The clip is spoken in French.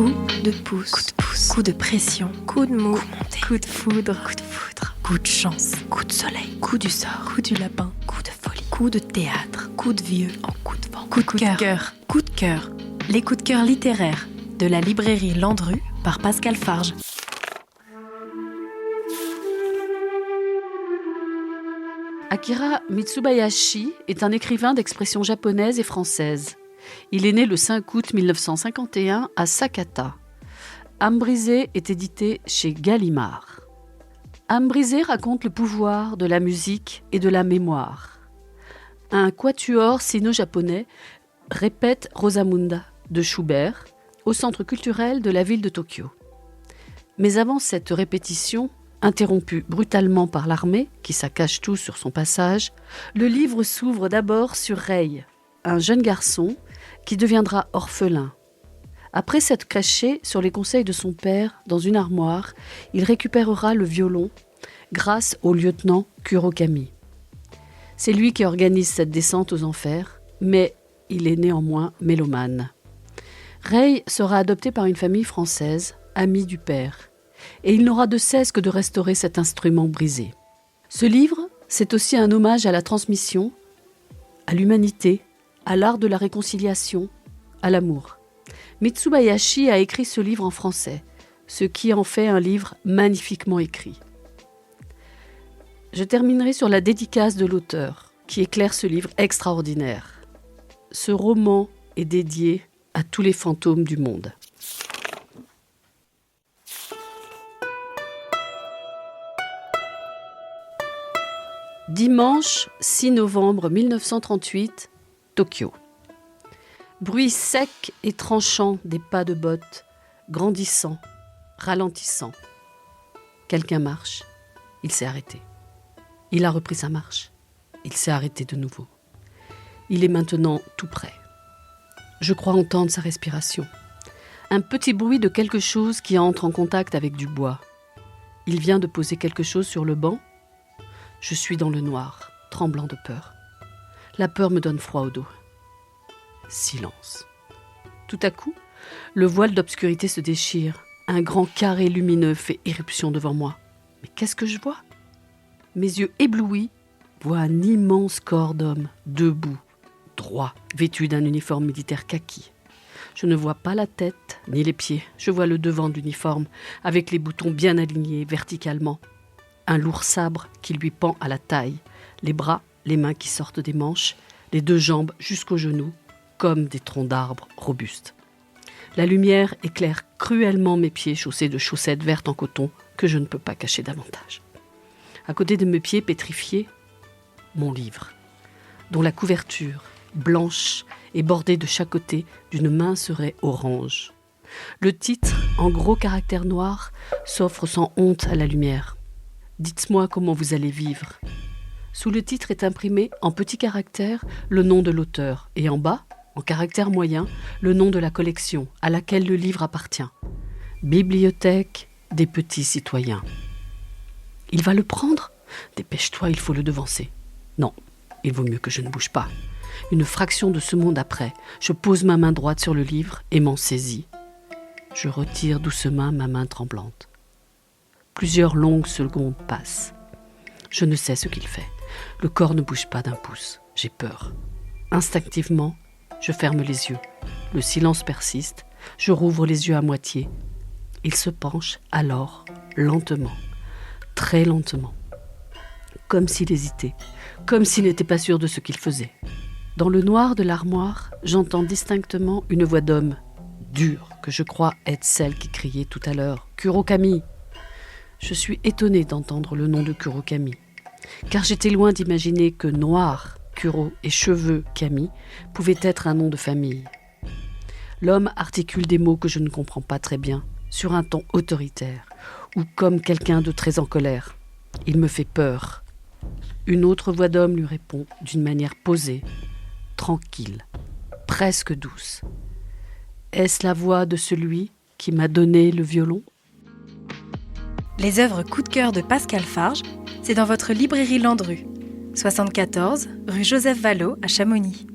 Coup de pouce. Coup de pouce. Coup de pression. Coup de mou. Coup monté. Coup de foudre. Coup de foudre. Coup de chance. Coup de soleil. Coup du sort. Coup du lapin. Coup de folie. Coup de théâtre. Coup de vieux. En coup de vent. Coup de cœur. Coup de cœur. Les coups de cœur littéraires de la librairie Landru par Pascal Farge. Akira Mitsubayashi est un écrivain d'expression japonaise et française. Il est né le 5 août 1951 à Sakata. Âme brisée est édité chez Gallimard. Âme brisée raconte le pouvoir de la musique et de la mémoire. Un quatuor sino-japonais répète Rosamunda de Schubert au centre culturel de la ville de Tokyo. Mais avant cette répétition, interrompu brutalement par l'armée, qui saccage tout sur son passage, le livre s'ouvre d'abord sur Rei, un jeune garçon qui deviendra orphelin. Après s'être caché sur les conseils de son père dans une armoire, il récupérera le violon grâce au lieutenant Kurokami. C'est lui qui organise cette descente aux enfers, mais il est néanmoins mélomane. Rei sera adopté par une famille française, amie du père. Et il n'aura de cesse que de restaurer cet instrument brisé. Ce livre, c'est aussi un hommage à la transmission, à l'humanité, à l'art de la réconciliation, à l'amour. Mitsubayashi a écrit ce livre en français, ce qui en fait un livre magnifiquement écrit. Je terminerai sur la dédicace de l'auteur, qui éclaire ce livre extraordinaire. Ce roman est dédié à tous les fantômes du monde. Dimanche 6 novembre 1938, Tokyo. Bruit sec et tranchant des pas de bottes, grandissant, ralentissant. Quelqu'un marche, il s'est arrêté. Il a repris sa marche, il s'est arrêté de nouveau. Il est maintenant tout près. Je crois entendre sa respiration. Un petit bruit de quelque chose qui entre en contact avec du bois. Il vient de poser quelque chose sur le banc. Je suis dans le noir, tremblant de peur. La peur me donne froid au dos. Silence. Tout à coup, le voile d'obscurité se déchire. Un grand carré lumineux fait éruption devant moi. Mais qu'est-ce que je vois ? Mes yeux éblouis voient un immense corps d'homme, debout, droit, vêtu d'un uniforme militaire kaki. Je ne vois pas la tête ni les pieds. Je vois le devant de l'uniforme, avec les boutons bien alignés verticalement. Un lourd sabre qui lui pend à la taille, les bras, les mains qui sortent des manches, les deux jambes jusqu'aux genoux, comme des troncs d'arbres robustes. La lumière éclaire cruellement mes pieds chaussés de chaussettes vertes en coton que je ne peux pas cacher davantage. À côté de mes pieds pétrifiés, mon livre, dont la couverture, blanche et bordée de chaque côté d'une mince raie orange. Le titre, en gros caractères noirs, s'offre sans honte à la lumière. Dites-moi comment vous allez vivre. Sous le titre est imprimé en petits caractères le nom de l'auteur et en bas, en caractères moyens, le nom de la collection à laquelle le livre appartient. Bibliothèque des petits citoyens. Il va le prendre ? Dépêche-toi, il faut le devancer. Non, il vaut mieux que je ne bouge pas. Une fraction de ce monde après, je pose ma main droite sur le livre et m'en saisis. Je retire doucement ma main tremblante. Plusieurs longues secondes passent. Je ne sais ce qu'il fait. Le corps ne bouge pas d'un pouce. J'ai peur. Instinctivement, je ferme les yeux. Le silence persiste. Je rouvre les yeux à moitié. Il se penche alors, lentement, très lentement. Comme s'il hésitait, comme s'il n'était pas sûr de ce qu'il faisait. Dans le noir de l'armoire, j'entends distinctement une voix d'homme, dure, que je crois être celle qui criait tout à l'heure. « Kurokami !» Je suis étonnée d'entendre le nom de Kurokami, car j'étais loin d'imaginer que noir, Kuro et cheveux, Kami, pouvait être un nom de famille. L'homme articule des mots que je ne comprends pas très bien, sur un ton autoritaire, ou comme quelqu'un de très en colère. Il me fait peur. Une autre voix d'homme lui répond d'une manière posée, tranquille, presque douce. Est-ce la voix de celui qui m'a donné le violon ? Les œuvres coup de cœur de Pascal Farge, c'est dans votre librairie Landru, 74 rue Joseph Vallot à Chamonix.